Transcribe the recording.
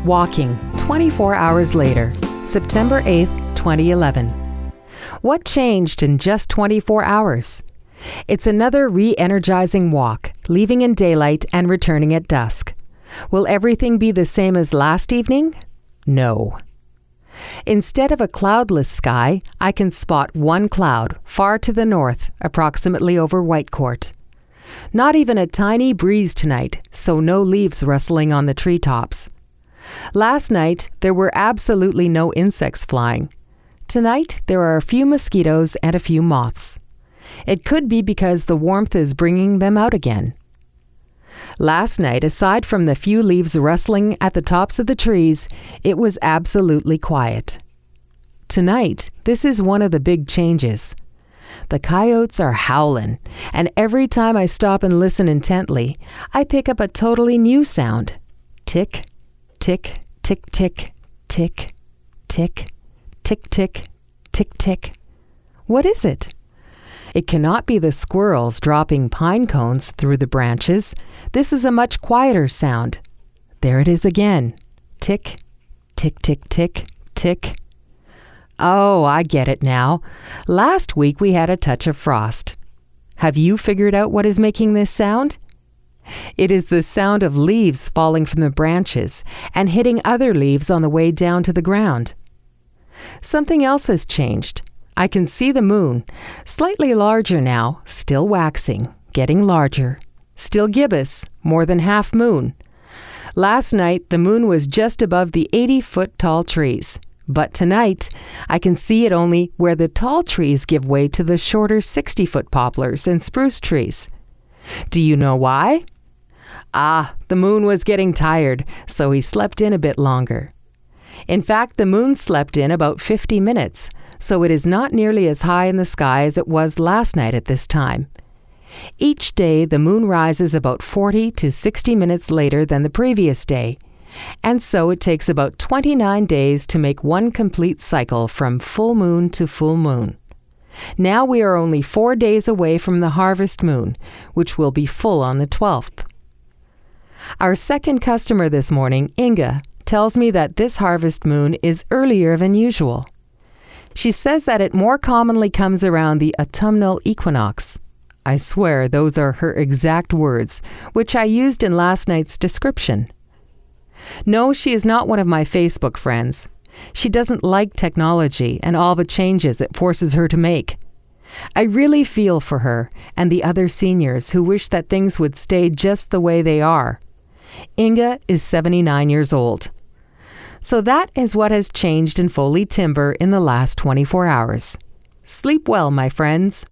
Walking 24 hours later, September 8th, 2011. What changed in just 24 hours? It's another re-energizing walk, leaving in daylight and returning at dusk. Will everything be the same as last evening? No. Instead of a cloudless sky, I can spot one cloud far to the north, approximately over Whitecourt. Not even a tiny breeze tonight, so no leaves rustling on the treetops. Last night, there were absolutely no insects flying. Tonight, there are a few mosquitoes and a few moths. It could be because the warmth is bringing them out again. Last night, aside from the few leaves rustling at the tops of the trees, it was absolutely quiet. Tonight, this is one of the big changes. The coyotes are howling, and every time I stop and listen intently, I pick up a totally new sound. Tick, tick, tick, tick, tick, tick, tick, tick, tick, tick. What is it? It cannot be the squirrels dropping pine cones through the branches. This is a much quieter sound. There it is again. Tick, tick, tick, tick, tick. Oh, I get it now. Last week we had a touch of frost. Have you figured out what is making this sound? It is the sound of leaves falling from the branches and hitting other leaves on the way down to the ground. Something else has changed. I can see the moon, slightly larger now, still waxing, getting larger. Still gibbous, more than half moon. Last night, the moon was just above the 80-foot tall trees. But tonight, I can see it only where the tall trees give way to the shorter 60-foot poplars and spruce trees. Do you know why? The moon was getting tired, so he slept in a bit longer. In fact, the moon slept in about 50 minutes, so it is not nearly as high in the sky as it was last night at this time. Each day, the moon rises about 40 to 60 minutes later than the previous day, and so it takes about 29 days to make one complete cycle from full moon to full moon. Now we are only 4 days away from the harvest moon, which will be full on the 12th. Our second customer this morning, Inga, tells me that this harvest moon is earlier than usual. She says that it more commonly comes around the autumnal equinox. I swear those are her exact words, which I used in last night's description. No, she is not one of my Facebook friends. She doesn't like technology and all the changes it forces her to make. I really feel for her and the other seniors who wish that things would stay just the way they are. Inga is 79 years old. So that is what has changed in Foley Timber in the last 24 hours. Sleep well, my friends.